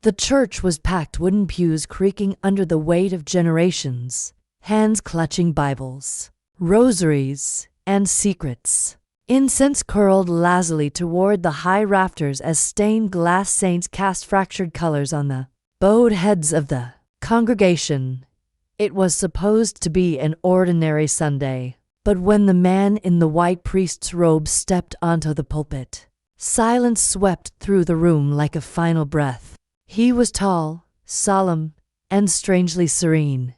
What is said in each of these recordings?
The church was packed, wooden pews creaking under the weight of generations, hands clutching Bibles, rosaries, and secrets. Incense curled lazily toward the high rafters as stained glass saints cast fractured colors on the bowed heads of the congregation. It was supposed to be an ordinary Sunday, but when the man in the white priest's robe stepped onto the pulpit, silence swept through the room like a final breath. He was tall, solemn, and strangely serene.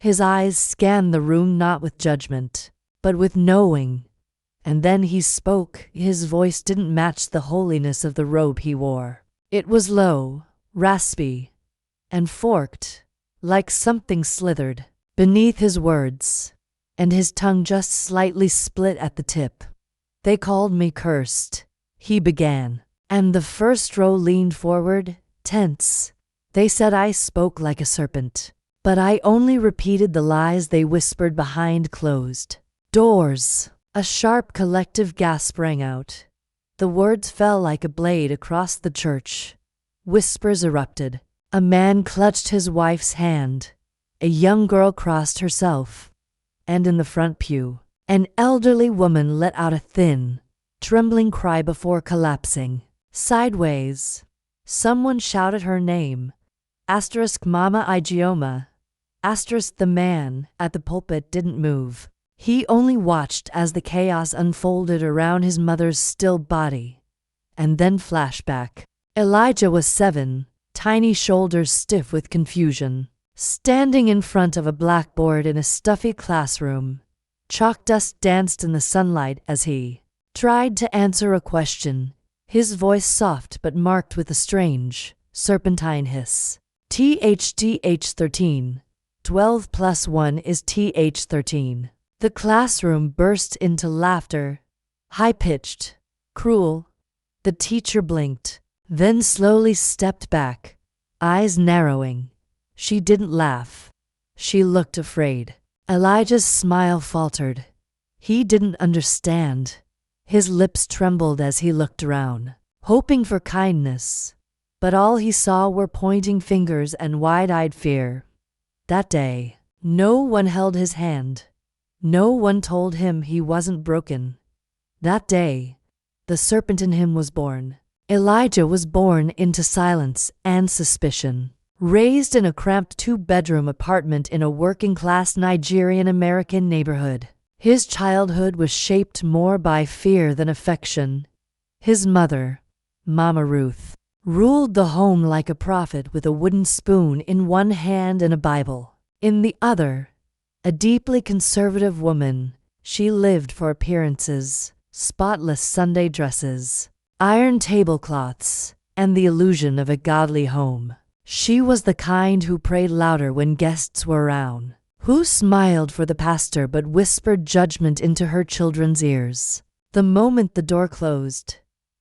His eyes scanned the room not with judgment, but with knowing. And then he spoke. His voice didn't match the holiness of the robe he wore. It was low, raspy, and forked, like something slithered beneath his words, and his tongue just slightly split at the tip. "They called me cursed," he began, and the first row leaned forward, tense. "They said I spoke like a serpent, but I only repeated the lies they whispered behind closed doors." A sharp collective gasp rang out. The words fell like a blade across the church. Whispers erupted. A man clutched his wife's hand. A young girl crossed herself. And in the front pew, an elderly woman let out a thin, trembling cry before collapsing. Sideways, someone shouted her name. Mama Igioma. The man at the pulpit didn't move. He only watched as the chaos unfolded around his mother's still body. And then flashback. Elijah was 7, tiny shoulders stiff with confusion, standing in front of a blackboard in a stuffy classroom. Chalk dust danced in the sunlight as he tried to answer a question, his voice soft but marked with a strange, serpentine hiss. "TH 12 plus 1 is TH 13. The classroom burst into laughter, high-pitched, cruel. The teacher blinked, then slowly stepped back, eyes narrowing. She didn't laugh. She looked afraid. Elijah's smile faltered. He didn't understand. His lips trembled as he looked around, hoping for kindness, but all he saw were pointing fingers and wide-eyed fear. That day, no one held his hand. No one told him he wasn't broken. That day, the serpent in him was born. Elijah was born into silence and suspicion. Raised in a cramped 2-bedroom apartment in a working-class Nigerian-American neighborhood, his childhood was shaped more by fear than affection. His mother, Mama Ruth, ruled the home like a prophet with a wooden spoon in one hand and a Bible in the other. A deeply conservative woman, she lived for appearances, spotless Sunday dresses, iron tablecloths, and the illusion of a godly home. She was the kind who prayed louder when guests were around, who smiled for the pastor but whispered judgment into her children's ears. The moment the door closed,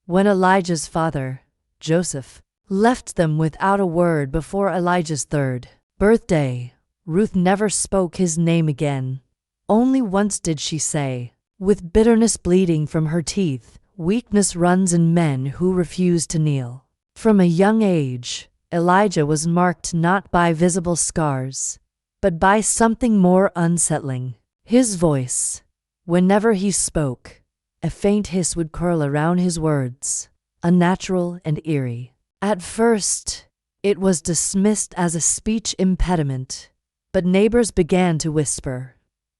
when Elijah's father, Joseph, left them without a word before Elijah's 3rd birthday, Ruth never spoke his name again. Only once did she say, with bitterness bleeding from her teeth, "Weakness runs in men who refuse to kneel." From a young age, Elijah was marked not by visible scars, but by something more unsettling. His voice, whenever he spoke, a faint hiss would curl around his words, unnatural and eerie. At first, it was dismissed as a speech impediment. But neighbors began to whisper,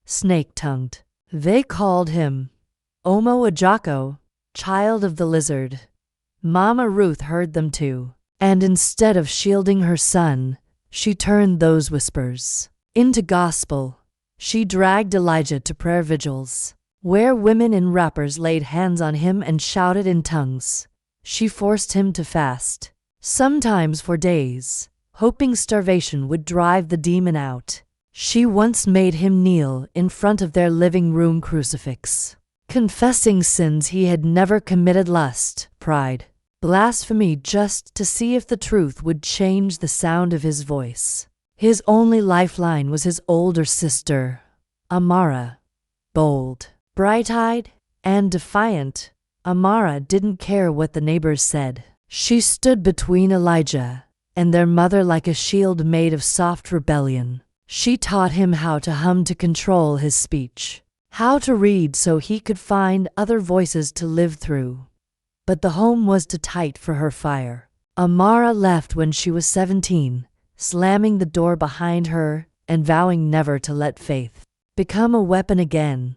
snake-tongued. They called him Omo Ajako, child of the lizard. Mama Ruth heard them too, and instead of shielding her son, she turned those whispers into gospel. She dragged Elijah to prayer vigils, where women in wrappers laid hands on him and shouted in tongues. She forced him to fast, sometimes for days, hoping starvation would drive the demon out. She once made him kneel in front of their living room crucifix, confessing sins he had never committed: lust, pride, blasphemy, just to see if the truth would change the sound of his voice. His only lifeline was his older sister, Amara. Bold, bright-eyed, and defiant, Amara didn't care what the neighbors said. She stood between Elijah and their mother like a shield made of soft rebellion. She taught him how to hum to control his speech, how to read so he could find other voices to live through. But the home was too tight for her fire. Amara left when she was 17, slamming the door behind her and vowing never to let faith become a weapon again.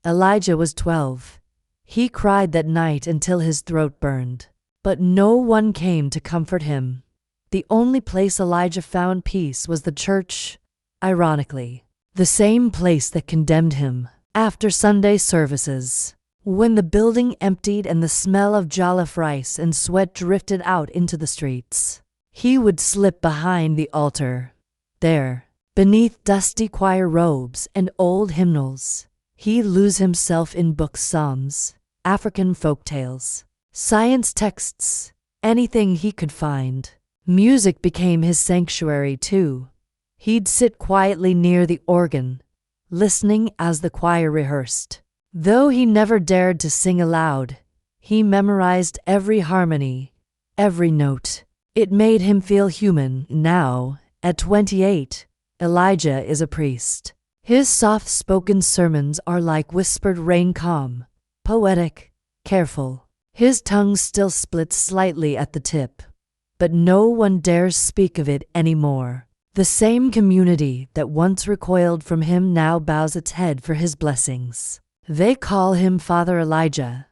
Elijah was 12. He cried that night until his throat burned. But no one came to comfort him. The only place Elijah found peace was the church, ironically, the same place that condemned him. After Sunday services, when the building emptied and the smell of jollof rice and sweat drifted out into the streets, he would slip behind the altar. There, beneath dusty choir robes and old hymnals, he'd lose himself in book psalms, African folktales, science texts, anything he could find. Music became his sanctuary too. He'd sit quietly near the organ, listening as the choir rehearsed. Though he never dared to sing aloud, he memorized every harmony, every note. It made him feel human. Now, at 28, Elijah is a priest. His soft-spoken sermons are like whispered rain, calm, poetic, careful. His tongue still splits slightly at the tip, but no one dares speak of it anymore. The same community that once recoiled from him now bows its head for his blessings. They call him Father Elijah.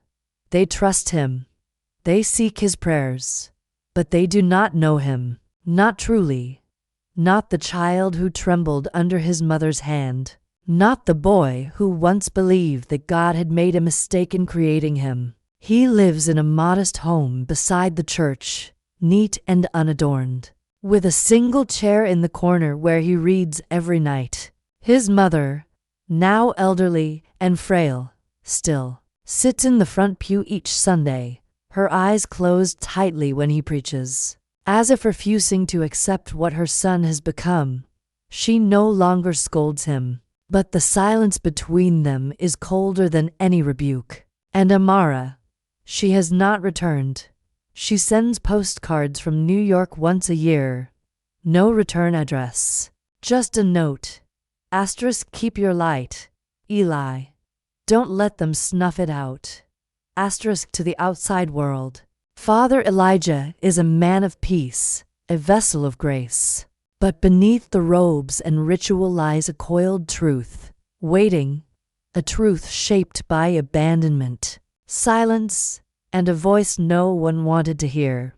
They trust him. They seek his prayers. But they do not know him, not truly. Not the child who trembled under his mother's hand. Not the boy who once believed that God had made a mistake in creating him. He lives in a modest home beside the church, neat and unadorned, with a single chair in the corner where he reads every night. His mother, now elderly and frail, still sits in the front pew each Sunday, her eyes closed tightly when he preaches, as if refusing to accept what her son has become. She no longer scolds him, but the silence between them is colder than any rebuke. And Amara, she has not returned. She sends postcards from New York once a year. No return address. Just a note. Asterisk, keep your light, Eli. Don't let them snuff it out. Asterisk, to the outside world. Father Elijah is a man of peace, a vessel of grace. But beneath the robes and ritual lies a coiled truth, waiting, a truth shaped by abandonment, silence, and a voice no one wanted to hear.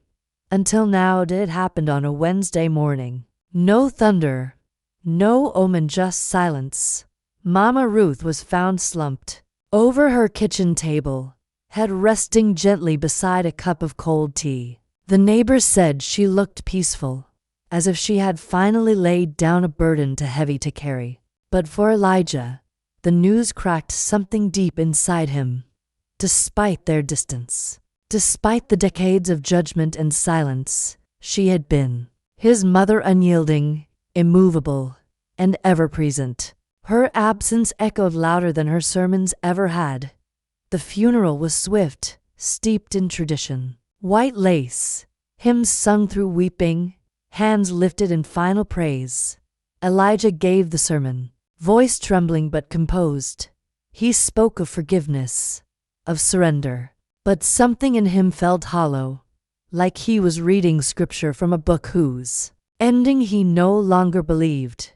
Until now, it happened on a Wednesday morning. No thunder, no omen, just silence. Mama Ruth was found slumped over her kitchen table, head resting gently beside a cup of cold tea. The neighbors said she looked peaceful, as if she had finally laid down a burden too heavy to carry. But for Elijah, the news cracked something deep inside him. Despite their distance, despite the decades of judgment and silence, she had been his mother, unyielding, immovable, and ever-present. Her absence echoed louder than her sermons ever had. The funeral was swift, steeped in tradition. White lace, hymns sung through weeping, hands lifted in final praise. Elijah gave the sermon, voice trembling but composed. He spoke of forgiveness, of surrender, but something in him felt hollow, like he was reading scripture from a book whose ending he no longer believed.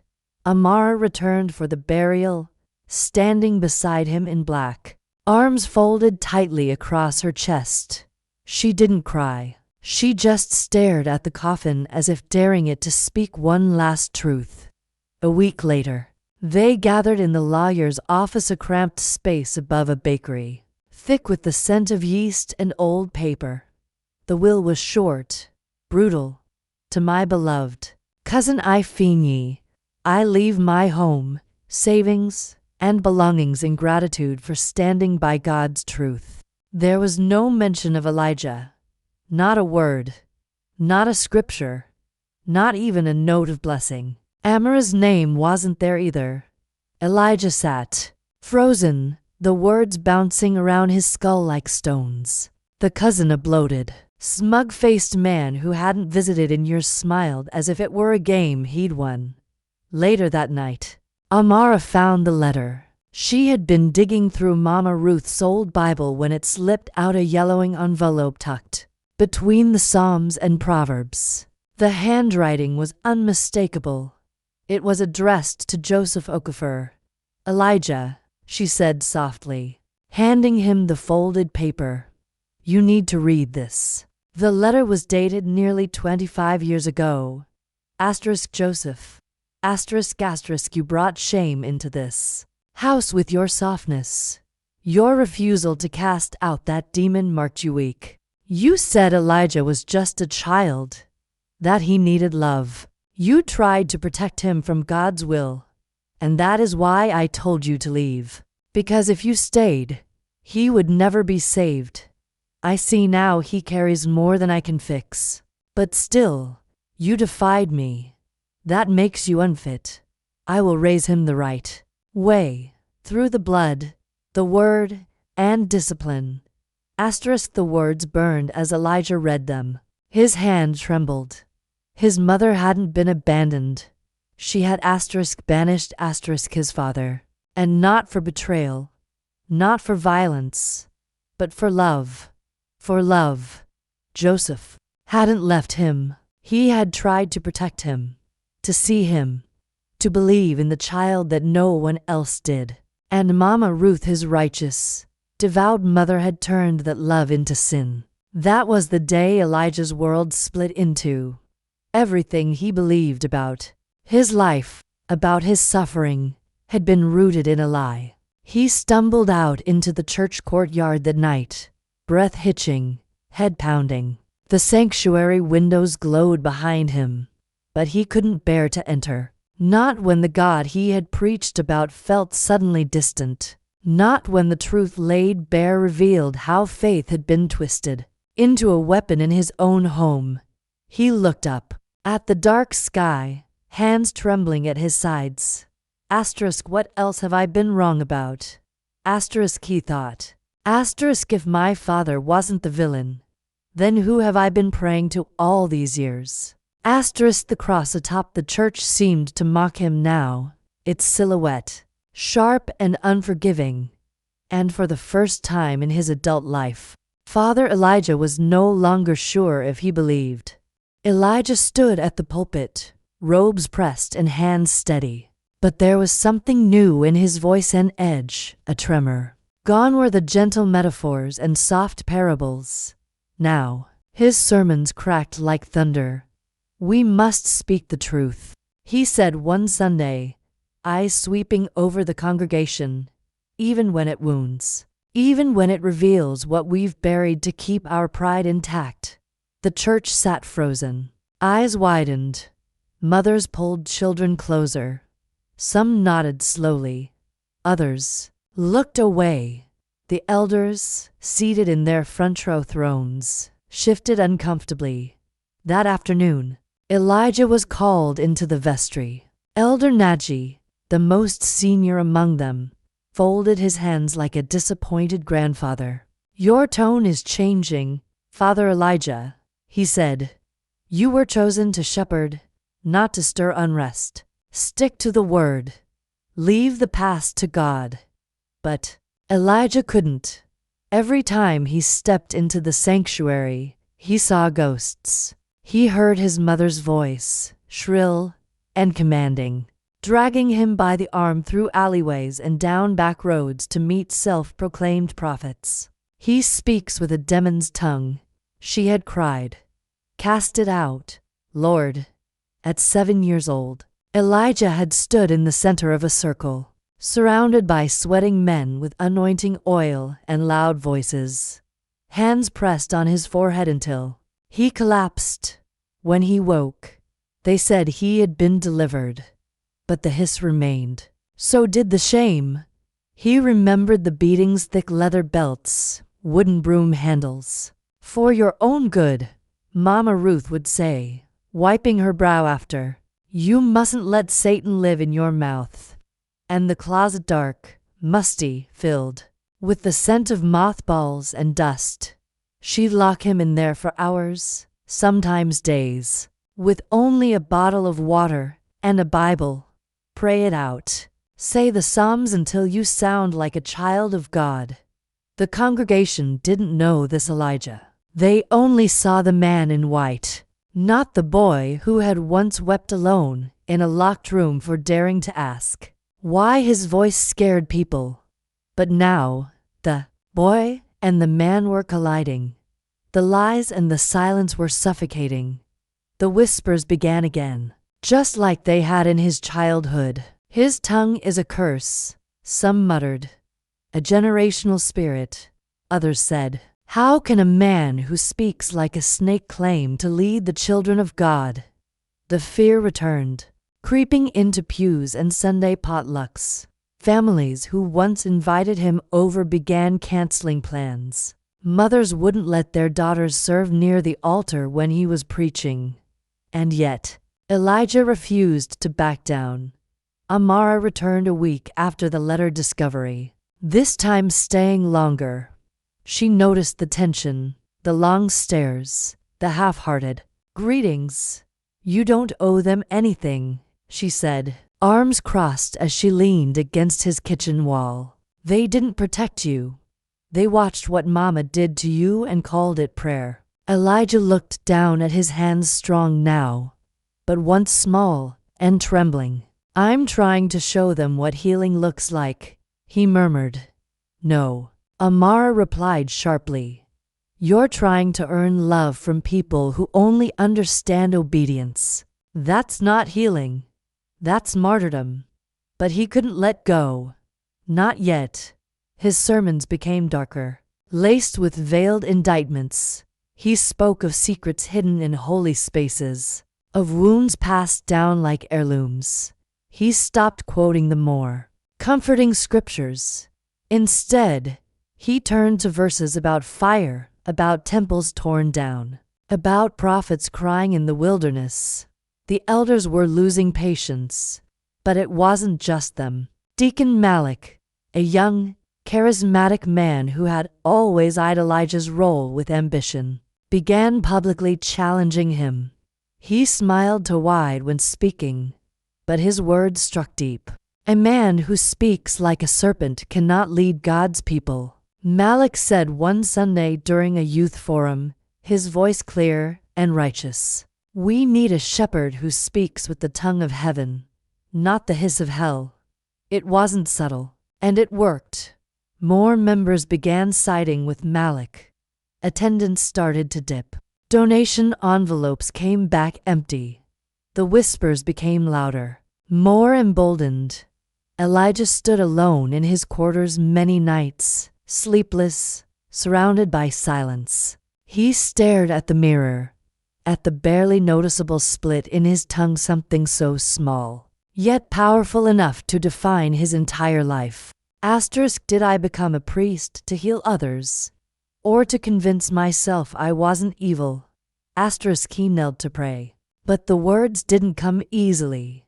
Amara returned for the burial, standing beside him in black, arms folded tightly across her chest. She didn't cry. She just stared at the coffin as if daring it to speak one last truth. A week later, they gathered in the lawyer's office, a cramped space above a bakery, thick with the scent of yeast and old paper. The will was short, brutal. To my beloved cousin Ifeanyi, I leave my home, savings, and belongings in gratitude for standing by God's truth. There was no mention of Elijah. Not a word, not a scripture, not even a note of blessing. Amara's name wasn't there either. Elijah sat, frozen, the words bouncing around his skull like stones. The cousin, a bloated, Smug-faced man who hadn't visited in years smiled as if it were a game he'd won. Later that night, Amara found the letter. She had been digging through Mama Ruth's old Bible when it slipped out a yellowing envelope tucked between the Psalms and Proverbs. The handwriting was unmistakable. It was addressed to Joseph Okafor. "Elijah," she said softly, handing him the folded paper. "You need to read this." The letter was dated nearly 25 years ago. Joseph. You brought shame into this house with your softness. Your refusal to cast out that demon marked you weak. You said Elijah was just a child, that he needed love. You tried to protect him from God's will, and that is why I told you to leave. Because if you stayed, he would never be saved. I see now he carries more than I can fix. But still, you defied me. That makes you unfit. I will raise him the right way, through the blood, the word, and discipline. The words burned as Elijah read them. His hand trembled. His mother hadn't been abandoned. She had banished his father. And not for betrayal, not for violence, but for love. For love. Joseph hadn't left him. He had tried to protect him, to see him, to believe in the child that no one else did. And Mama Ruth, his righteous, devout mother, had turned that love into sin. That was the day Elijah's world split into. Everything he believed about his life, about his suffering, had been rooted in a lie. He stumbled out into the church courtyard that night, breath hitching, head pounding. The sanctuary windows glowed behind him, but he couldn't bear to enter. Not when the God he had preached about felt suddenly distant. Not when the truth laid bare revealed how faith had been twisted into a weapon in his own home. He looked up at the dark sky, hands trembling at his sides. What else have I been wrong about? He thought. If my father wasn't the villain, then who have I been praying to all these years? The cross atop the church seemed to mock him now, its silhouette, sharp and unforgiving. And for the first time in his adult life, Father Elijah was no longer sure if he believed. Elijah stood at the pulpit, robes pressed and hands steady. But there was something new in his voice, an edge, a tremor. Gone were the gentle metaphors and soft parables. Now, his sermons cracked like thunder. "We must speak the truth," he said one Sunday, eyes sweeping over the congregation. "Even when it wounds, even when it reveals what we've buried to keep our pride intact." The church sat frozen. Eyes widened. Mothers pulled children closer. Some nodded slowly. Others looked away. The elders, seated in their front row thrones, shifted uncomfortably. That afternoon, Elijah was called into the vestry. Elder Naji, the most senior among them, folded his hands like a disappointed grandfather. "Your tone is changing, Father Elijah," he said. "You were chosen to shepherd, not to stir unrest. Stick to the word. Leave the past to God." But Elijah couldn't. Every time he stepped into the sanctuary, he saw ghosts. He heard his mother's voice, shrill and commanding, dragging him by the arm through alleyways and down back roads to meet self-proclaimed prophets. "He speaks with a demon's tongue," she had cried. "Cast it out, Lord." At 7 years old, Elijah had stood in the center of a circle, surrounded by sweating men with anointing oil and loud voices. Hands pressed on his forehead until he collapsed. When he woke, they said he had been delivered. But the hiss remained. So did the shame. He remembered the beatings, thick leather belts, wooden broom handles. "For your own good," Mama Ruth would say, wiping her brow after. "You mustn't let Satan live in your mouth." And the closet dark, musty, filled with the scent of mothballs and dust. She'd lock him in there for hours, sometimes days, with only a bottle of water and a Bible. Pray it out. Say the Psalms until you sound like a child of God. The congregation didn't know this Elijah. They only saw the man in white, not the boy who had once wept alone in a locked room for daring to ask why his voice scared people. But now, the boy and the man were colliding. The lies and the silence were suffocating. The whispers began again, just like they had in his childhood. His tongue is a curse, some muttered. A generational spirit, others said. How can a man who speaks like a snake claim to lead the children of God? The fear returned, creeping into pews and Sunday potlucks. Families who once invited him over began canceling plans. Mothers wouldn't let their daughters serve near the altar when he was preaching. And yet, Elijah refused to back down. Amara returned a week after the letter discovery, this time staying longer. She noticed the tension, the long stares, the half-hearted greetings. You don't owe them anything, she said, arms crossed as she leaned against his kitchen wall. They didn't protect you. They watched what Mama did to you and called it prayer. Elijah looked down at his hands, strong now, but once small and trembling. I'm trying to show them what healing looks like, he murmured. No, Amara replied sharply. You're trying to earn love from people who only understand obedience. That's not healing. That's martyrdom. But he couldn't let go. Not yet. His sermons became darker, laced with veiled indictments. He spoke of secrets hidden in holy spaces, of wounds passed down like heirlooms. He stopped quoting the more comforting scriptures. Instead, he turned to verses about fire, about temples torn down, about prophets crying in the wilderness. The elders were losing patience, but it wasn't just them. Deacon Malik, a young, charismatic man who had always eyed Elijah's role with ambition, began publicly challenging him. He smiled too wide when speaking, but his words struck deep. A man who speaks like a serpent cannot lead God's people, Malik said one Sunday during a youth forum, his voice clear and righteous. We need a shepherd who speaks with the tongue of heaven, not the hiss of hell. It wasn't subtle, and it worked. More members began siding with Malik. Attendance started to dip. Donation envelopes came back empty. The whispers became louder, more emboldened. Elijah stood alone in his quarters many nights, sleepless, surrounded by silence. He stared at the mirror, at the barely noticeable split in his tongue, something so small, yet powerful enough to define his entire life. Did I become a priest to heal others, or to convince myself I wasn't evil? He knelt to pray. But the words didn't come easily.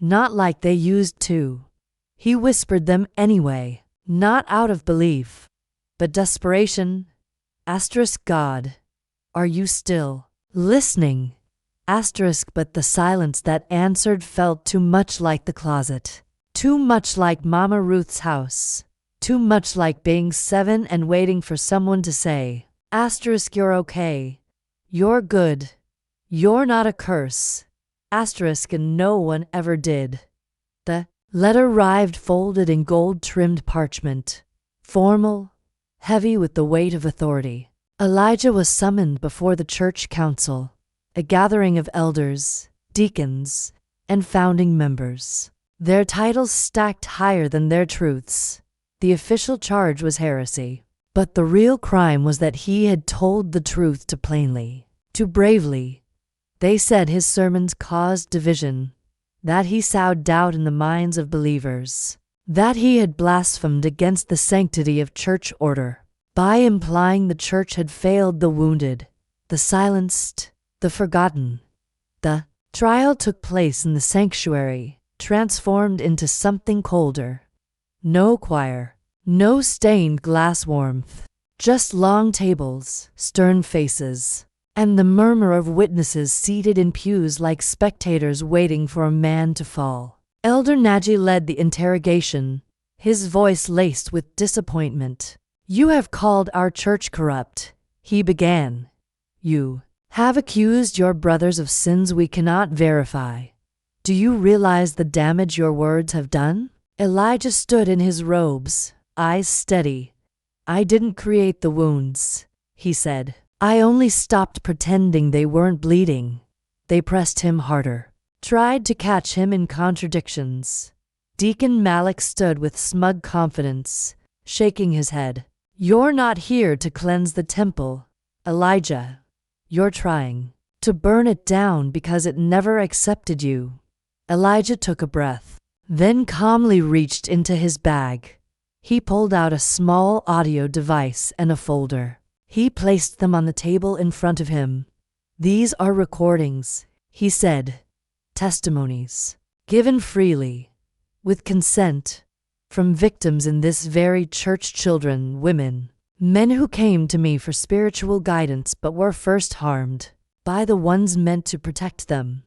Not like they used to. He whispered them anyway, not out of belief, but desperation. God, are you still listening? But the silence that answered felt too much like the closet. Too much like Mama Ruth's house. Too much like being 7 and waiting for someone to say, you're okay. You're good. You're not a curse. And no one ever did. The letter arrived folded in gold-trimmed parchment, formal, heavy with the weight of authority. Elijah was summoned before the church council, a gathering of elders, deacons, and founding members. Their titles stacked higher than their truths. The official charge was heresy, but the real crime was that he had told the truth too plainly, too bravely. They said his sermons caused division, that he sowed doubt in the minds of believers, that he had blasphemed against the sanctity of church order, by implying the church had failed the wounded, the silenced, the forgotten. The trial took place in the sanctuary, transformed into something colder. No choir, no stained glass warmth, Just long tables, stern faces, and the murmur of witnesses seated in pews like spectators waiting for a man to fall. Elder Naji led the interrogation, his voice laced with disappointment. "You have called our church corrupt," he began. "You have accused your brothers of sins we cannot verify. Do you realize the damage your words have done?" Elijah stood in his robes, eyes steady. "I didn't create the wounds," he said. "I only stopped pretending they weren't bleeding." They pressed him harder, tried to catch him in contradictions. Deacon Malik stood with smug confidence, shaking his head. "You're not here to cleanse the temple, Elijah. You're trying to burn it down because it never accepted you." Elijah took a breath, then calmly reached into his bag. He pulled out a small audio device and a folder. He placed them on the table in front of him. "These are recordings," he said. "Testimonies, given freely, with consent, from victims in this very church, children, women, men who came to me for spiritual guidance but were first harmed by the ones meant to protect them.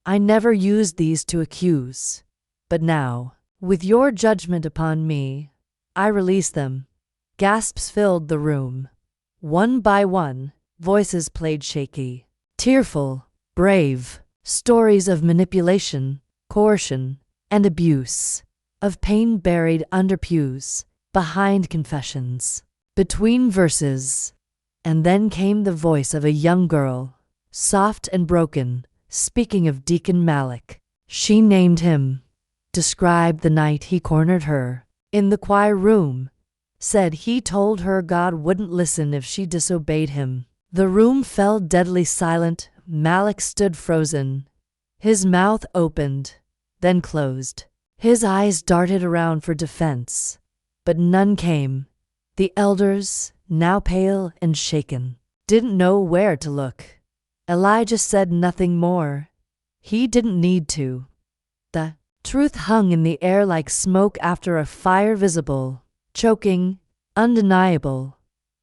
I never used these to accuse. But now, with your judgment upon me, I release them." Gasps filled the room. One by one, voices played shaky, tearful, brave, stories of manipulation, coercion, and abuse, of pain buried under pews, behind confessions, between verses. And then came the voice of a young girl, soft and broken, speaking of Deacon Malik. She named him, described the night he cornered her in the choir room, said he told her God wouldn't listen if she disobeyed him. The room fell deadly silent. Malik stood frozen. His mouth opened, then closed. His eyes darted around for defense, but none came. The elders, now pale and shaken, didn't know where to look. Elijah said nothing more. He didn't need to. The truth hung in the air like smoke after a fire, visible, choking, undeniable.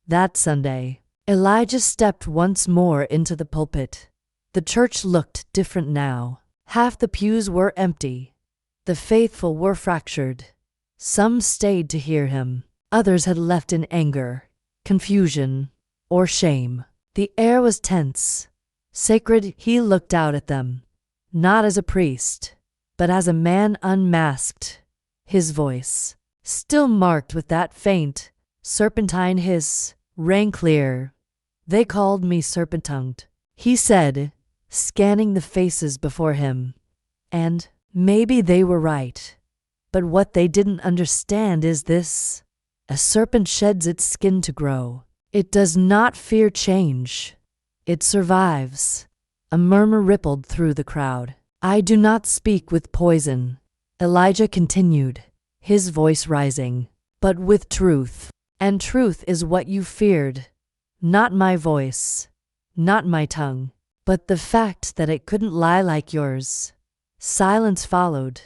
That Sunday, Elijah stepped once more into the pulpit. The church looked different now. Half the pews were empty. The faithful were fractured. Some stayed to hear him. Others had left in anger, confusion, or shame. The air was tense, sacred. He looked out at them, not as a priest, but as a man unmasked. His voice, still marked with that faint, serpentine hiss, rang clear. "They called me serpent-tongued," he said, scanning the faces before him. "And maybe they were right. But what they didn't understand is this. A serpent sheds its skin to grow. It does not fear change. It survives." A murmur rippled through the crowd. "I do not speak with poison," Elijah continued, his voice rising, "but with truth. And truth is what you feared. Not my voice, not my tongue, but the fact that it couldn't lie like yours." Silence followed.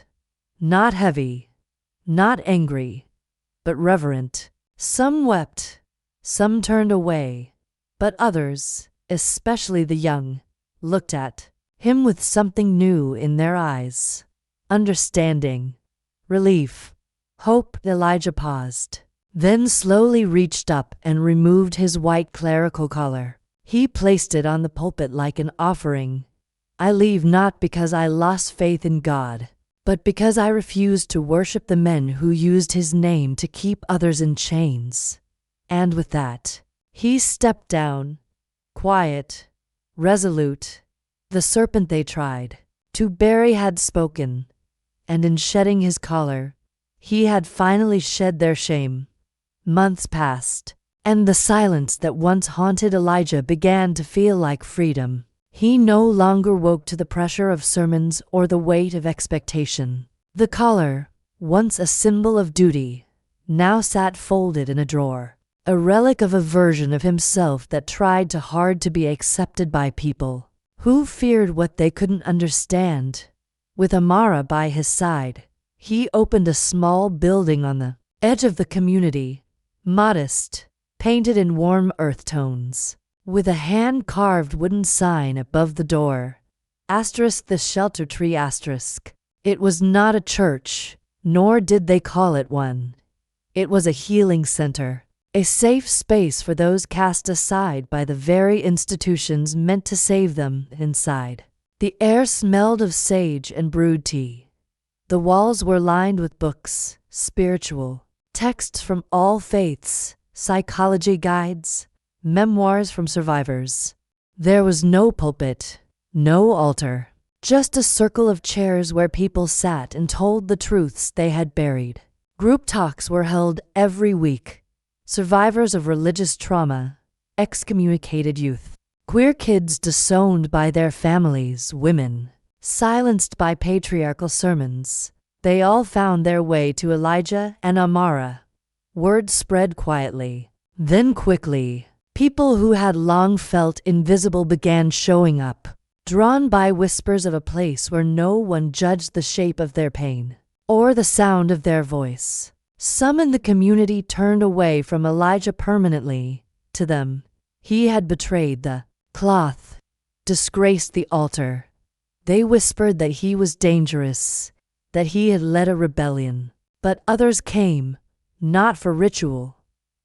Not heavy, not angry, but reverent. Some wept, some turned away, but others, especially the young, looked at him with something new in their eyes. Understanding, relief, hope. Elijah paused, then slowly reached up and removed his white clerical collar. He placed it on the pulpit like an offering. "I leave not because I lost faith in God, but because I refused to worship the men who used his name to keep others in chains." And with that, he stepped down, quiet, resolute. The serpent they tried to bury had spoken, and in shedding his collar, he had finally shed their shame. Months passed, and the silence that once haunted Elijah began to feel like freedom. He no longer woke to the pressure of sermons or the weight of expectation. The collar, once a symbol of duty, now sat folded in a drawer, a relic of a version of himself that tried too hard to be accepted by people who feared what they couldn't understand. With Amara by his side, he opened a small building on the edge of the community, modest, painted in warm earth tones, with a hand-carved wooden sign above the door. The shelter tree. It was not a church, nor did they call it one. It was a healing center, a safe space for those cast aside by the very institutions meant to save them. Inside, the air smelled of sage and brewed tea. The walls were lined with books, spiritual texts from all faiths, psychology guides, memoirs from survivors. There was no pulpit, no altar, just a circle of chairs where people sat and told the truths they had buried. Group talks were held every week. Survivors of religious trauma, excommunicated youth, queer kids disowned by their families, women silenced by patriarchal sermons. They all found their way to Elijah and Amara. Word spread quietly. Then quickly, people who had long felt invisible began showing up, drawn by whispers of a place where no one judged the shape of their pain or the sound of their voice. Some in the community turned away from Elijah permanently. To them, he had betrayed the cloth, disgraced the altar. They whispered that he was dangerous, that he had led a rebellion. But others came, not for ritual,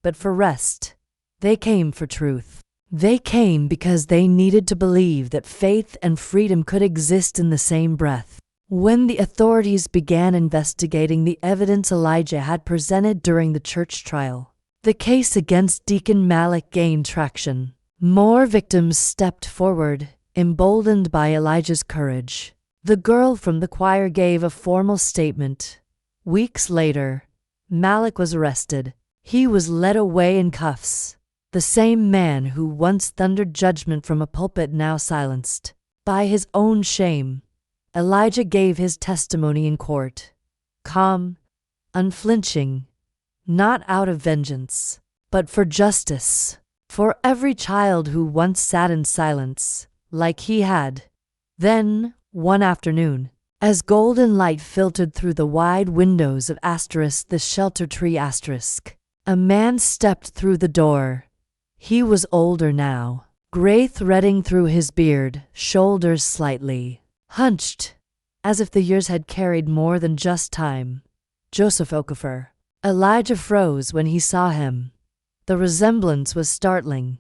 but for rest. They came for truth. They came because they needed to believe that faith and freedom could exist in the same breath. When the authorities began investigating the evidence Elijah had presented during the church trial, the case against Deacon Malik gained traction. More victims stepped forward, emboldened by Elijah's courage. The girl from the choir gave a formal statement. Weeks later, Malik was arrested. He was led away in cuffs. The same man who once thundered judgment from a pulpit now silenced by his own shame. Elijah gave his testimony in court, calm, unflinching, not out of vengeance, but for justice, for every child who once sat in silence, like he had. Then, one afternoon, as golden light filtered through the wide windows of the shelter tree, a man stepped through the door. He was older now, gray threading through his beard, shoulders slightly hunched, as if the years had carried more than just time. Joseph Okafor. Elijah froze when he saw him. The resemblance was startling,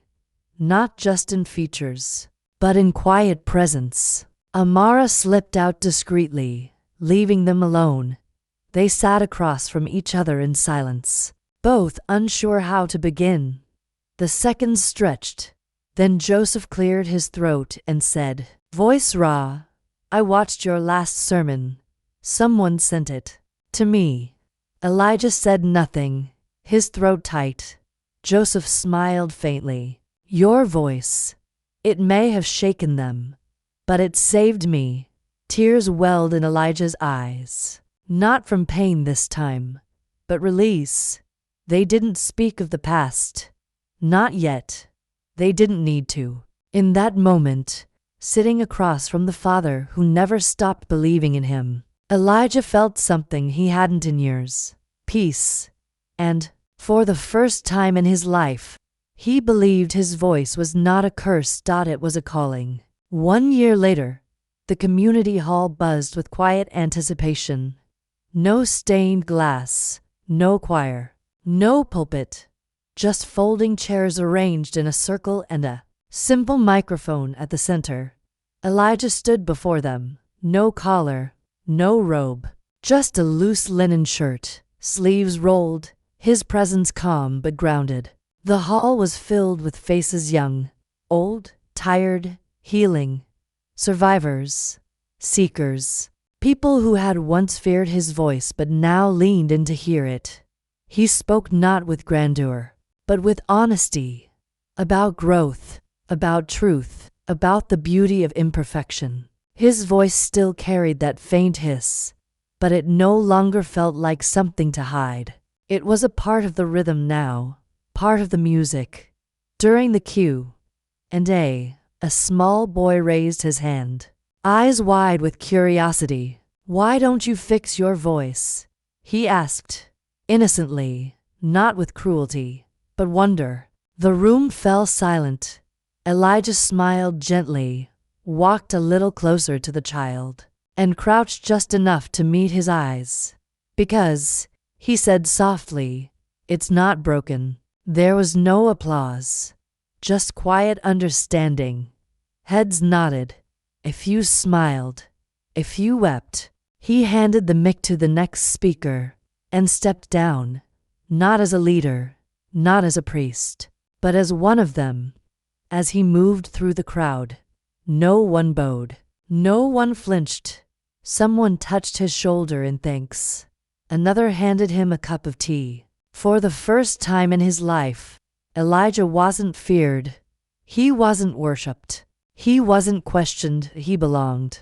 not just in features, but in quiet presence. Amara slipped out discreetly, leaving them alone. They sat across from each other in silence, both unsure how to begin. The seconds stretched. Then Joseph cleared his throat and said, voice raw, I watched your last sermon. Someone sent it to me. Elijah said nothing, his throat tight. Joseph smiled faintly. Your voice. It may have shaken them, but it saved me. Tears welled in Elijah's eyes. Not from pain this time, but release. They didn't speak of the past. Not yet. They didn't need to. In that moment, sitting across from the father who never stopped believing in him, Elijah felt something he hadn't in years. Peace. And, for the first time in his life, he believed his voice was not a curse. It was a calling. 1 year later, the community hall buzzed with quiet anticipation. No stained glass, no choir, no pulpit, just folding chairs arranged in a circle and a simple microphone at the center. Elijah stood before them, no collar, no robe, just a loose linen shirt, sleeves rolled, his presence calm but grounded. The hall was filled with faces young, old, tired, healing, survivors, seekers, people who had once feared his voice but now leaned in to hear it. He spoke not with grandeur, but with honesty, about growth, about truth, about the beauty of imperfection. His voice still carried that faint hiss, but it no longer felt like something to hide. It was a part of the rhythm now, part of the music. During the Q&A, a small boy raised his hand, eyes wide with curiosity. Why don't you fix your voice? He asked, innocently, not with cruelty, but wonder. The room fell silent. Elijah smiled gently, walked a little closer to the child, and crouched just enough to meet his eyes. "Because," he said softly, "it's not broken." There was no applause, just quiet understanding. Heads nodded. A few smiled. A few wept. He handed the mic to the next speaker and stepped down, not as a leader, not as a priest, but as one of them. As he moved through the crowd, no one bowed, no one flinched. Someone touched his shoulder in thanks. Another handed him a cup of tea. For the first time in his life, Elijah wasn't feared. He wasn't worshipped. He wasn't questioned. He belonged.